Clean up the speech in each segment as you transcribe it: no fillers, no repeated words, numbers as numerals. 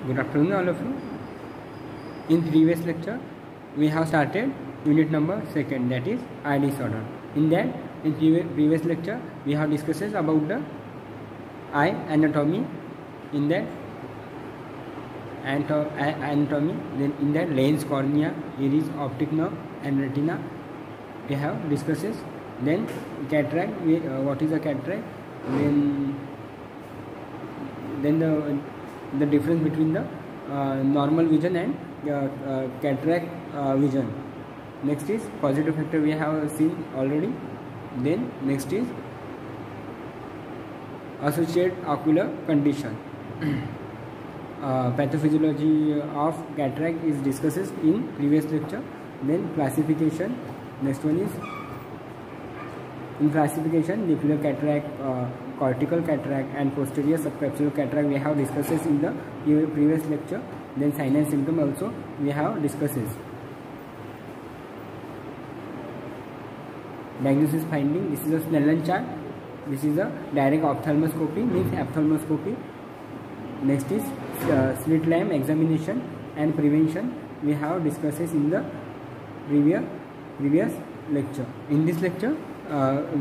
Good afternoon all of you. In previous lecture we have started unit number 2, that is eye disorder. In that, in previous lecture we have discussed about the eye anatomy. In that anatomy, then in that lens, cornea, iris, optic nerve and retina we have discussed. Then cataract, what is a cataract, then the difference between the normal vision and cataract vision. Next is positive factor, we have seen already. Then next is associated ocular condition. Pathophysiology of cataract is discussed in previous lecture. Then classification. Next one is in classification, nuclear cataract, cortical cataract and posterior subcapsular cataract we have discussed in the previous lecture. Then sign and symptom also we have discussed. Diagnosis finding, this is a Snellen chart. This is a direct ophthalmoscopy, means ophthalmoscopy. Next is slit lamp examination and prevention we have discussed in the previous lecture. In this lecture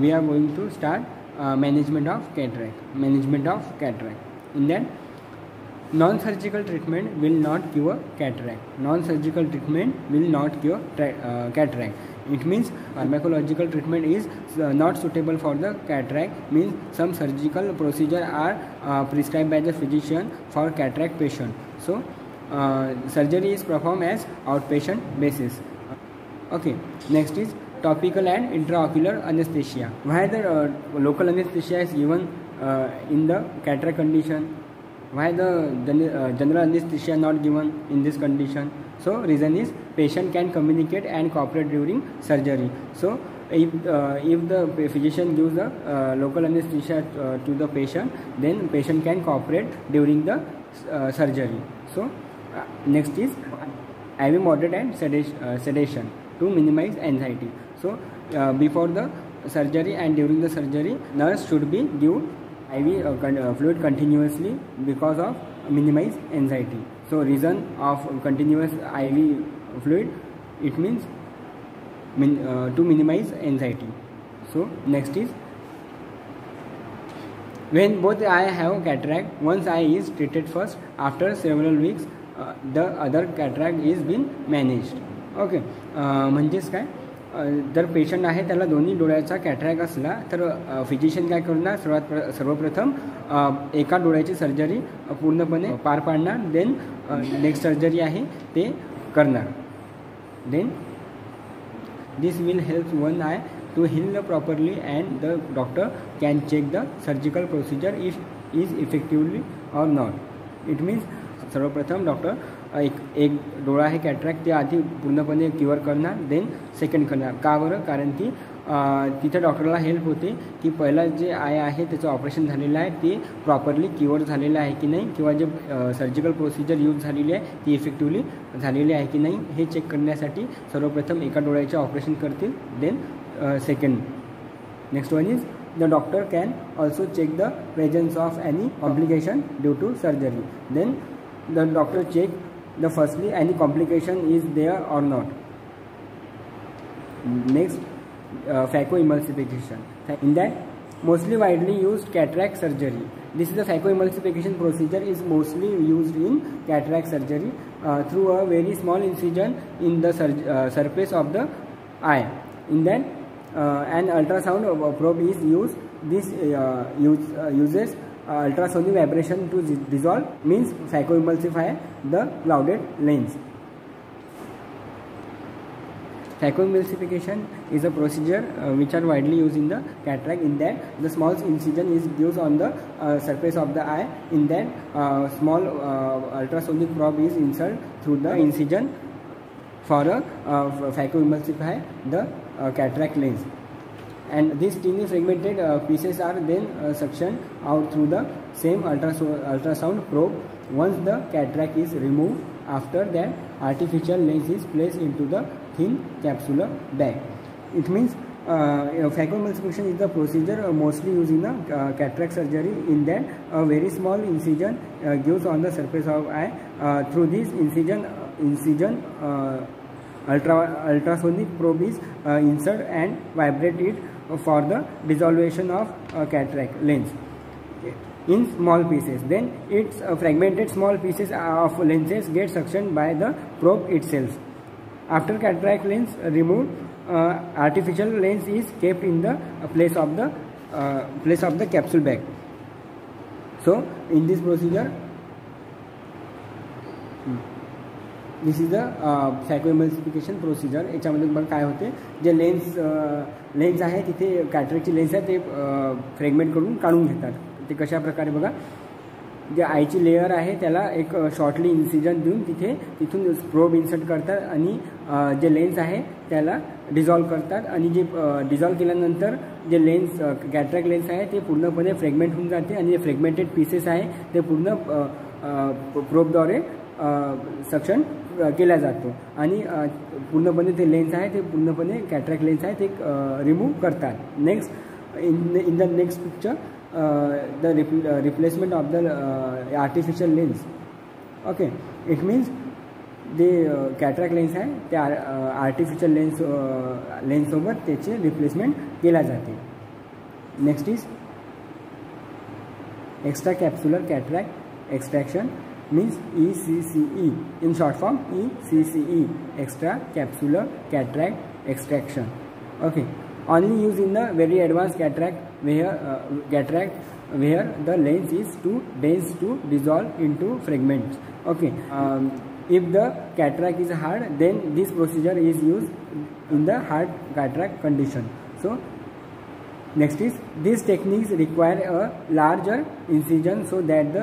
we are going to start management of cataract. In that, non-surgical treatment will not cure cataract. Non-surgical treatment will not cure cataract. It means pharmacological treatment is not suitable for the cataract, means some surgical procedure are prescribed by the physician for cataract patient. So surgery is performed as outpatient basis. Okay, next is topical and intraocular anesthesia. Why the local anesthesia is given in the cataract condition? Why the general anesthesia not given in this condition? So reason is patient can communicate and cooperate during surgery. So if the physician gives the local anesthesia to the patient, then patient can cooperate during the surgery. So next is IV moderate and sedation to minimize anxiety. So before the surgery and during the surgery, nurse should be give IV fluid continuously because of minimize anxiety. So reason of continuous IV fluid, it means to minimize anxiety. So next is when both eye have cataract, one eye is treated first. After several weeks the other cataract is been managed. Okay, म्हणजेच काय, जर patient आहे त्याला दोन्ही डोळ्याचा cataract असला तर physician काय करणार, सर्वप्रथम एका डोळ्याची सर्जरी पूर्णपणे पार पाडणार. देन नेक्स्ट सर्जरी आहे ते करणार. Then this will help one eye to heal properly and the doctor can check the surgical procedure is effectively or not. It means सर्वप्रथम डॉक्टर एक डोळा आहे कॅटरॅक्ट ते आधी पूर्णपणे क्युअर करणार, देन सेकंड करणार. का बरं? कारण की तिथे डॉक्टरला हेल्प होते की पहिला जे आय आहे त्याचं ऑपरेशन झालेलं आहे ते प्रॉपरली क्युअर झालेलं आहे की नाही, किंवा जे सर्जिकल प्रोसिजर यूज झालेली आहे ती इफेक्टिवली झालेली आहे की नाही हे चेक करण्यासाठी सर्वप्रथम एका डोळ्याचे ऑपरेशन करतील. Then second. Next one is the doctor can also check the presence of any complication due to surgery. Then the doctor check the firstly any complication is there or not. Next, phacoemulsification. In that, mostly widely used cataract surgery. This is the phacoemulsification procedure is mostly used in cataract surgery through a very small incision in the surface of the eye. In that, an ultrasound probe is used. This uses ultrasonic vibration to dissolve, means phacoemulsify the clouded lens. Phacoemulsification is a procedure which are widely used in the cataract. In that, the small incision is used on the surface of the eye. In that, small ultrasonic probe is inserted through the incision for a phacoemulsify the cataract lens, and these tiny fragmented pieces are then suctioned out through the same ultrasound probe. Once the cataract is removed, after that artificial lens is placed into the thin capsular bag. It means Phacoemulsification is the procedure mostly used in cataract surgery, in that a very small incision gives on the surface of eye. Through this incision ultrasonic probe is inserted and vibrate it for the dissolution of cataract lens in small pieces. Then its fragmented small pieces of lenses get suctioned by the probe itself. After cataract lens removed, artificial lens is kept in the place of the capsule bag. So in this procedure, this is the phacoemulsification procedure. याच्यामध्ये बघा काय होते, जे lens आहे तिथे कॅटरेक्टची lens आहे ते fragment करून काढून घेतात. ते कशा प्रकारे बघा, जे आयची लेयर आहे त्याला एक शॉर्टली इन्सिजन देऊन तिथून प्रोब इन्सर्ट करतात आणि जे लेन्स आहे त्याला डिझॉल्व करतात. आणि जे डिझॉल्व केल्यानंतर जे लेन्स कॅटरेक्ट लेन्स आहे ते पूर्णपणे फ्रॅगमेंट होऊन जाते आणि जे फ्रॅगमेंटेड पीसेस आहे ते पूर्ण प्रोबद्वारे सक्शन केला जातो आणि पूर्णपणे ते लेन्स आहे ते पूर्णपणे कॅटरेक्ट लेन्स आहे ते रिमूव्ह करतात. Next in the next picture the replacement of the artificial lens. Okay, it means जे कॅटरेक्ट लेन्स आहे त्या आर्टिफिशियल लेन्ससोबत त्याचे रिप्लेसमेंट केला जाते. Next is extra capsular cataract extraction, means ECCE, in short form ECCE, extra capsular cataract extraction. Okay, only used in the very advanced cataract where the lens is too dense to dissolve into fragments. Okay, if the cataract is hard, then this procedure is used in the hard cataract condition. So next is, these techniques require a larger incision so that the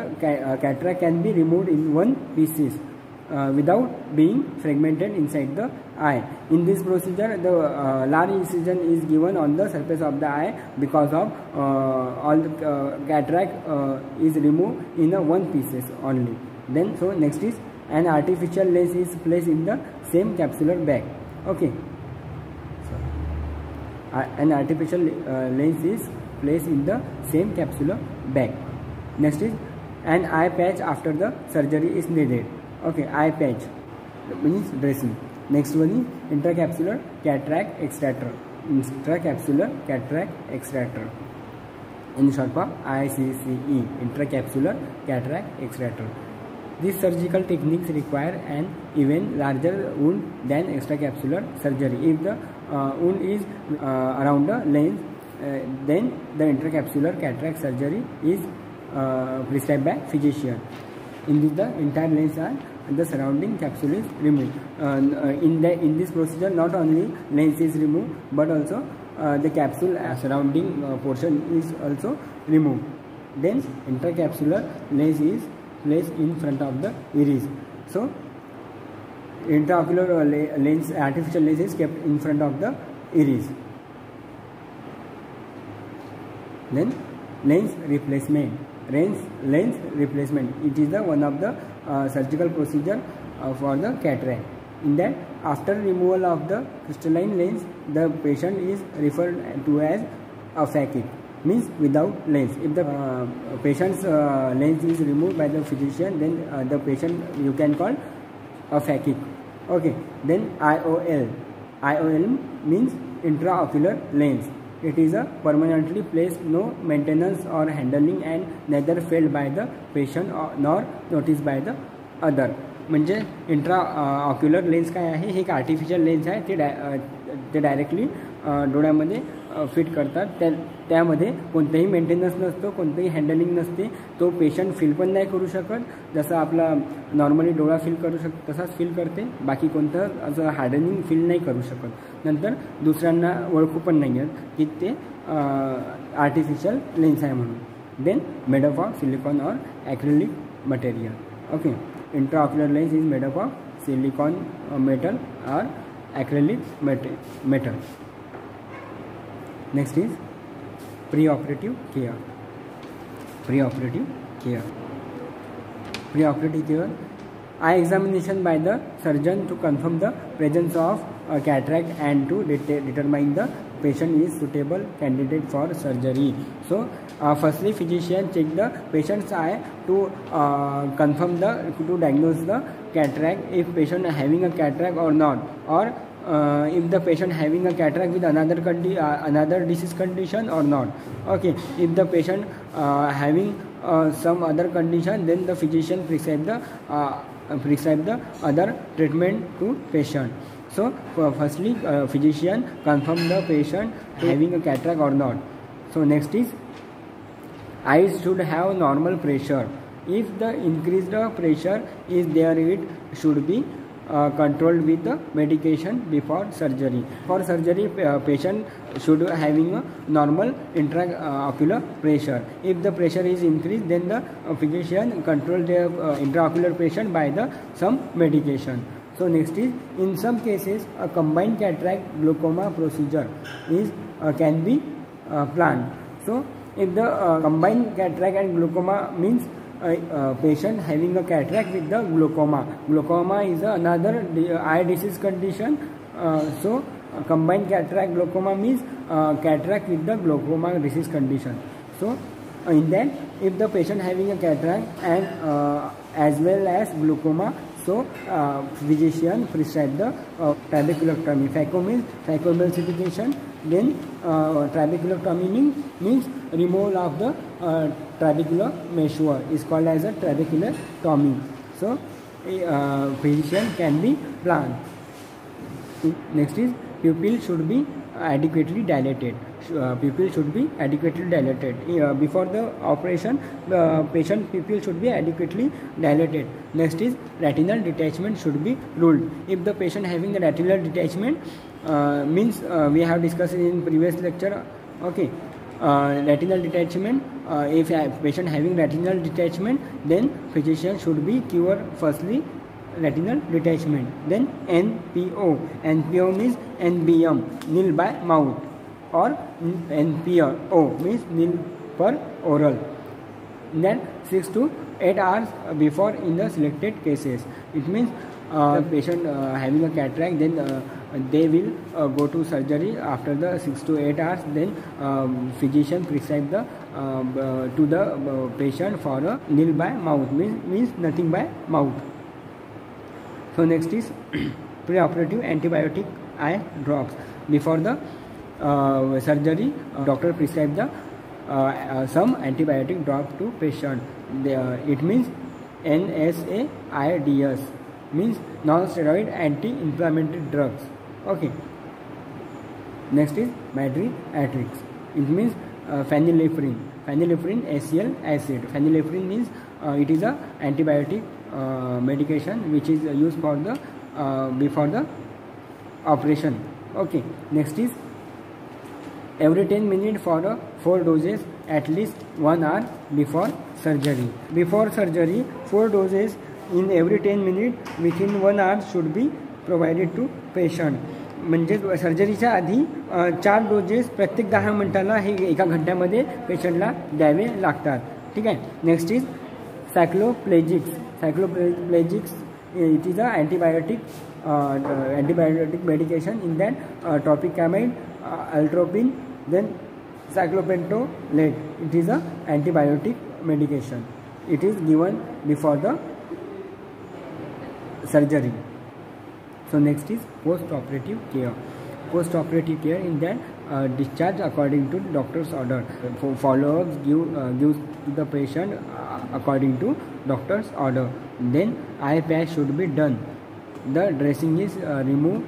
cataract can be removed in one pieces without being fragmented inside the eye. In this procedure, the large incision is given on the surface of the eye because of all the cataract is removed in a one pieces only. Then so next is, an artificial lens is placed in the same capsular bag. Okay. An artificial lens is placed in the same capsular bag. Next is, an eye patch after the surgery is needed. Okay, eye patch means dressing. Next one is intracapsular cataract extractor. Intracapsular cataract extractor, in short form ICCE, intracapsular cataract extractor. These surgical techniques require an even larger wound than extracapsular surgery. If the wound is around the lens, then the intracapsular cataract surgery is prescribed by physician. In this, the entire lens and the surrounding capsule is removed. In this procedure, not only lens is removed, but also the capsule surrounding portion is also removed. Then intracapsular lens is placed in front of the iris. So intraocular lens, artificial lens is kept in front of the iris. Then lens replacement. Lens replacement. It is the one of the surgical procedure for the cataract. In that, after removal of the crystalline lens, the patient is referred to as aphakic, means without lens. If the patient's lens is removed by the physician, then the patient you can call aphakic. Okay, then IOL means intraocular lens. It is a permanently placed, no maintenance or handling, and neither felt by the patient nor noticed by the other. म्हणजे intraocular lens काय आहे, हे एक artificial lens आहे. ते directly डोळ्यामध्ये fit करतात. त्यामध्ये कोणतेही मेंटेनन्स नसतो, कोणतेही हँडलिंग नसते. तो पेशंट फील पण नाही करू शकत. जसं आपला नॉर्मली डोळा फील करू शकतो तसाच फील करते. बाकी कोणतं असं हार्डनिंग फील नाही करू शकत. नंतर दुसऱ्यांना ओळखू पण नाही आहेत की ते आर्टिफिशियल लेन्स आहे म्हणून. Then made up of silicone और acrylic material. Okay, intraocular lens is made up of silicon metal or acrylic metal. Next is preoperative care. Preoperative care. Preoperative care, eye examination by the surgeon to confirm the presence of cataract and to determine the patient is suitable candidate for surgery. So firstly, physician check the patient's eye to confirm to diagnose the cataract, if patient having a cataract or not, or if the patient having a cataract with another disease condition or not. Okay, if the patient having some other condition, then the physician prescribe the other treatment to patient. So firstly, physician confirm the patient having a cataract or not. So next is, eyes should have normal pressure. If the increased pressure is there, it should be controlled with the medication before surgery. For surgery, patient should having a normal intraocular pressure. If the pressure is increased, then the physician control the intraocular pressure by some medication. So next is, in some cases a combined cataract glaucoma procedure can be planned. So if the combined cataract and glaucoma means patient having a cataract with the glaucoma. Glaucoma is another eye disease condition. So combined cataract glaucoma means cataract with the glaucoma disease condition. So in that, if the patient having a cataract and as well as glaucoma, so physician prescribe the trabeculectomy. Phaco means phacoemulsification. Then trabeculectomy means removal of the trabecular meshwork is called as a trabeculectomy. So physician can be planned. Next is, pupil should be adequately dilated. Pupil should be adequately dilated. Before the operation, the patient pupil should be adequately dilated. Next is, retinal detachment should be ruled. If the patient having the retinal detachment means we have discussed in previous lecture. Okay, retinal detachment. If a patient having retinal detachment, then physician should be cure firstly retinal detachment. Then NPO. NPO means NBM, nil by mouth, or NPO means nil per oral. Then 6 to 8 hours before in the selected cases. It means the patient having a cataract, then they will go to surgery after the 6 to 8 hours. Then physician prescribe to the patient for a nil by mouth, means nothing by mouth. So next is preoperative antibiotic eye drops. Before the surgery, doctor prescribe some antibiotic drop to patient. It means NSAIDs, means non-steroid anti-inflammatory drugs. Okay. Next is bariatrics. It means phenylephrine. Phenylephrine HCl acid. Phenylephrine means it is a antibiotic medication which is used for the before the operation. Okay. Next is, every 10 minutes for 4 doses, at least 1 hour before surgery. Before surgery, 4 doses in every 10 minutes within 1 hour should be provided to patient. म्हणजे सर्जरीच्या आधी 4 doses प्रत्येक 10 मिनिटाला हे एका घंट्यामध्ये पेशंटला द्यावे लागतात. ठीक आहे. Next is cycloplegics. Cycloplegics it is a antibiotic medication. In that tropicamide, atropine, then cyclopentolate. It is a antibiotic medication. It is given before the surgery. So next is post-operative care. Post-operative care, in that discharge according to doctor's order. Follow-ups gives to the patient according to doctor's order. Then eye patch should be done. The dressing is removed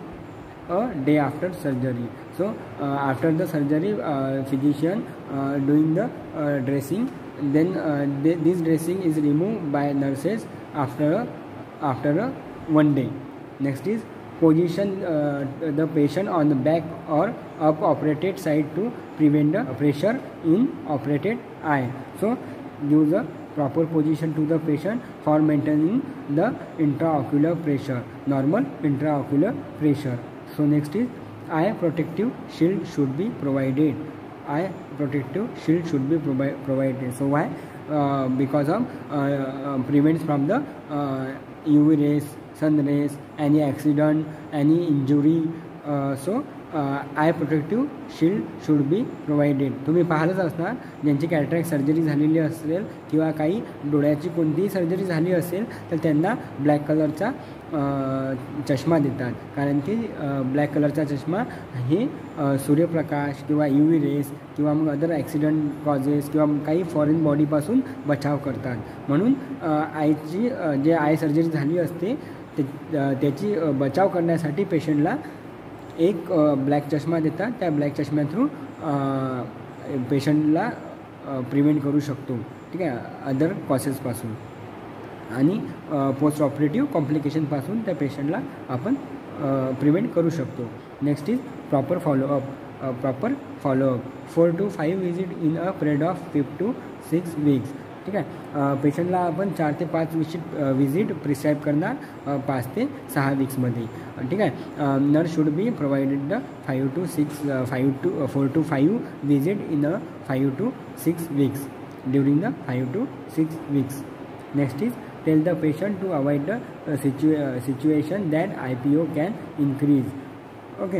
a day after surgery. So after the surgery, physician doing the dressing. Then this dressing is removed by nurses after 1 day. Next is position the patient on the back or up operated side to prevent the pressure in operated eye. So use a proper position to the patient for maintaining the intraocular pressure, normal intraocular pressure. So next is eye protective shield should be provided. Eye protective shield should be provided. So why? Because of prevents from the UV rays, sun rays, any accident, any injury. So I protective shield should be provided. तुम्ही पाहिलंच असणार ज्यांची cataract surgery झालेली असेल किंवा काही डोळ्याची कोणतीही सर्जरी झाली असेल तर त्यांना ब्लॅक कलरचा चष्मा देतात, कारण की ब्लॅक कलरचा चष्मा हे सूर्यप्रकाश किंवा UV रेस किंवा मग अदर ॲक्सिडंट कॉजेस किंवा काही फॉरेन बॉडीपासून बचाव करतात. म्हणून आयची जे आय सर्जरी झाली असते त्याची बचाव करण्यासाठी पेशंटला एक ब्लॅक चष्मा देतात. त्या ब्लॅक चष्म्या थ्रू पेशंटला प्रिव्हेंट करू शकतो, ठीक आहे, अदर कॉसेसपासून आणि पोस्ट ऑपरेटिव्ह कॉम्प्लिकेशनपासून त्या पेशंटला आपण प्रिव्हेंट करू शकतो. Next is proper follow up 4 to 5 visit in a period of 5 to 6 weeks. ठीक आहे, पेशंटला आपण 4 ते 5 विजिट प्रिस्क्राईब करणार 5 ते 6 वीक्समध्ये. ठीक आहे, nurse should be provided the 4 to 5 visit in a 5 to 6 weeks during the 5 to 6 weeks. Next is tell the patient to avoid the situation that IPO can increase. Okay,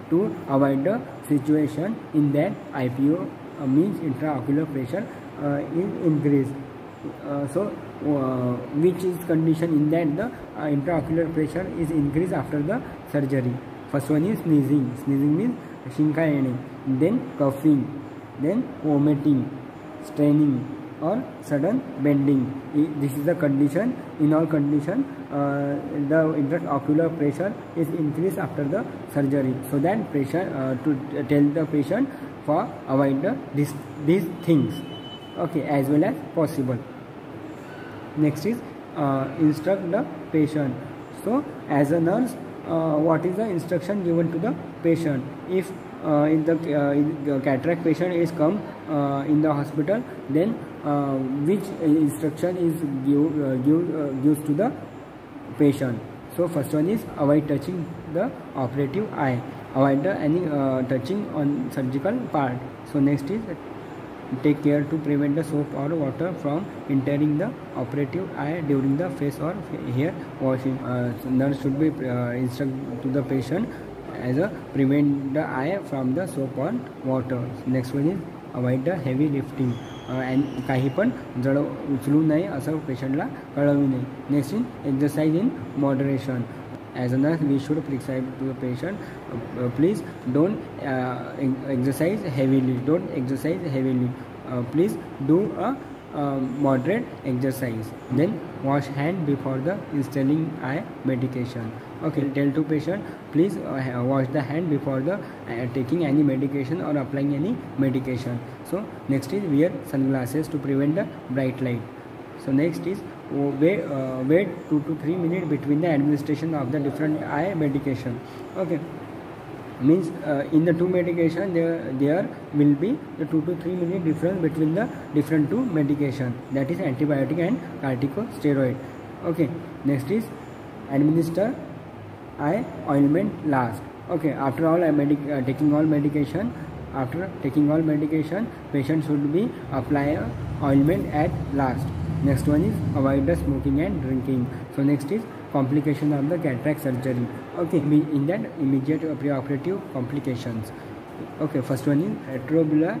to avoid the situation in that IPO means intraocular pressure is increased. Which is condition in that the intraocular pressure is increased after the surgery. First one is sneezing. Sneezing means शिंका येणे, then coughing, then vomiting, straining or sudden bending. This is the condition. In all condition the intraocular pressure is increased after the surgery, so that pressure to tell the patient for avoid these things, okay, as well as possible. Next is instruct the patient. So as a nurse, what is the instruction given to the patient? If the cataract patient is come in the hospital, then which instruction is gives to the patient? So first one is avoid touching the operative eye, avoid any touching on surgical part. So next is take care to prevent the soap or water from entering the operative eye during the face or hair washing. Nurse should be instruct to the patient as a prevent the eye from the soap or water. Next one is avoid the heavy lifting. काही पण जड उचलू नये असं पेशंटला कळवू नये. Next in exercise in moderation. As a nurse we should prescribe to the patient, please don't exercise heavily, please do a moderate exercise. Then wash hand before the installing eye medication. Okay, tell to patient, please wash the hand before the taking any medication or applying any medication. So next is wear sunglasses to prevent the bright light. So next is wait 2 to 3 minutes between the administration of the different eye medication. Okay, means in the two medication there will be the 2 to 3 minute difference between the different two medication, that is antibiotic and corticosteroid. Okay, next is administer eye ointment last. Okay, after all taking all medication, patient should be apply ointment at last. Next one is avoid the smoking and drinking. So next is complication of the cataract surgery. Okay, in that immediate preoperative complications. Okay, first one is retrobular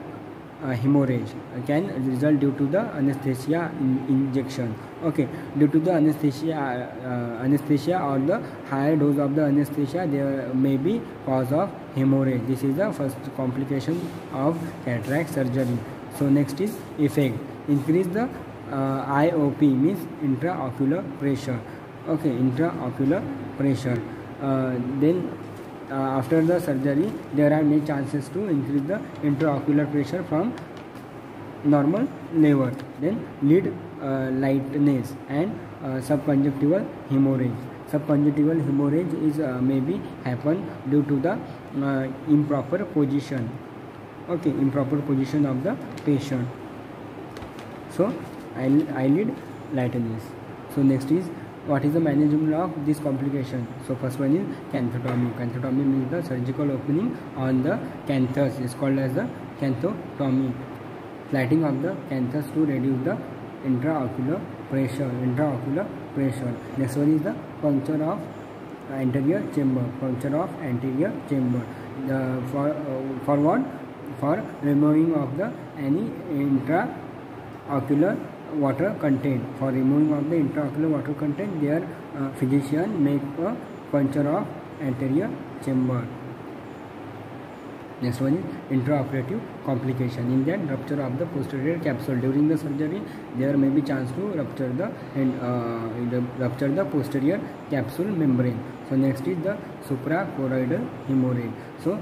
hemorrhage can result due to the anesthesia injection. Okay, due to the anesthesia or the higher dose of the anesthesia, there may be cause of hemorrhage. This is the first complication of cataract surgery. So next is effect. Increase the IOP means intraocular pressure. Okay, intraocular pressure. Then after the surgery there are many chances to increase the intraocular pressure from normal level. Then lid lightness and subconjunctival hemorrhage. Subconjunctival hemorrhage is maybe happen due to the improper position. Okay, improper position of the patient. So eyelid lightness. So next is what is the management of this complication. So first one is canthotomy. Canthotomy means the surgical opening on the canthus is called as the canthotomy. Flattening of the canthus to reduce the intraocular pressure. Next one is the puncture of anterior chamber. For what? For removing of the any intraocular water content. For removing of the intraocular water content, their physician make a puncture of anterior chamber. Next one is intraoperative complication. In that, rupture of the posterior capsule. During the surgery, there may be chance to rupture the posterior capsule membrane. So next is the suprachoroidal hemorrhage. So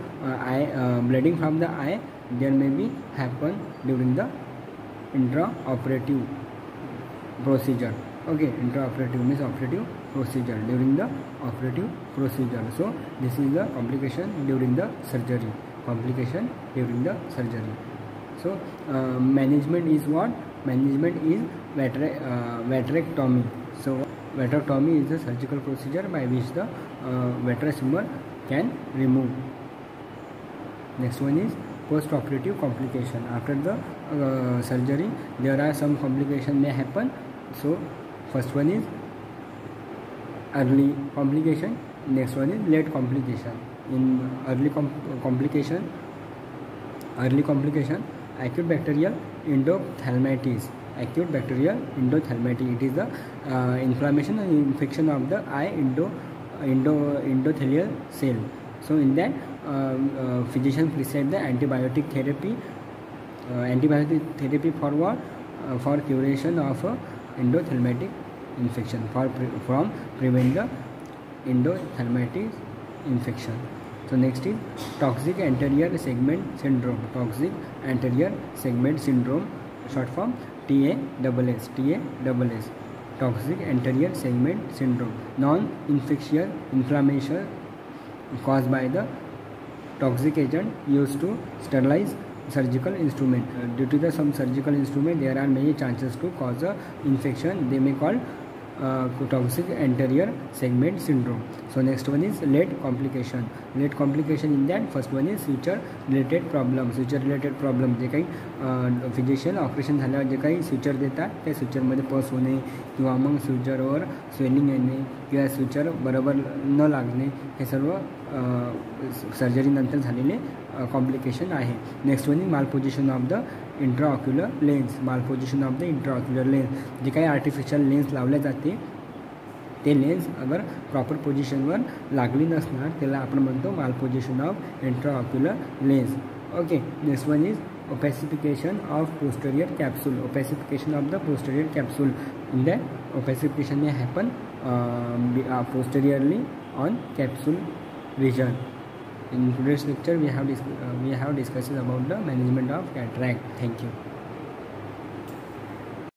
bleeding from the eye, there may be happen during the intraoperative procedure. Okay, intraoperative means operative procedure, during the operative procedure. So this is the complication during the surgery. Complication during the surgery. So management is what? Management is vitrectomy. So vitrectomy is the surgical procedure by which the vitreous tumor can remove. Next one is post-operative complication. After the surgery, there are some complication may happen. So first one is early complication. Next one is late complication. In early complication, acute bacterial endophthalmitis. Acute bacterial endophthalmitis. It is the inflammation and infection of the eye endothelial cell. So in that, physician prescribe the antibiotic therapy. For what? For curation of endophthalmic infection, from prevent the endophthalmitis infection. So next is toxic anterior segment syndrome. Toxic anterior segment syndrome, short form TASS. Toxic anterior segment syndrome. Non-infectious inflammation caused by the toxic agent used to sterilize surgical instrument. Due to some surgical instrument, there are many chances to cause a infection. They may call toxic anterior segment syndrome. So next one is late complication. Late complication, in that first one is suture related problem. जे काही physician operation झाल्यावर जे काही suture देतात, त्या सुचरमध्ये पस होणे किंवा मग सुचरवर swelling येणे किंवा सुचर बरोबर न लागणे, हे सर्व सर्जरी नंतर झालेले कॉम्प्लिकेशन आहे. Next one is malposition of the intraocular lens. Malposition of the intraocular lens, जे काही आर्टिफिशियल लेन्स लावले जाते, ते लेन्स अगर प्रॉपर पोजिशनवर लागली नसणार, त्याला आपण म्हणतो malposition of intraocular lens. Okay. Next one is opacification of posterior capsule. Opacification of the posterior capsule. In that, opacification may happen posteriorly on capsule region. In today's lecture, we have discussed about the management of cataract. Thank you.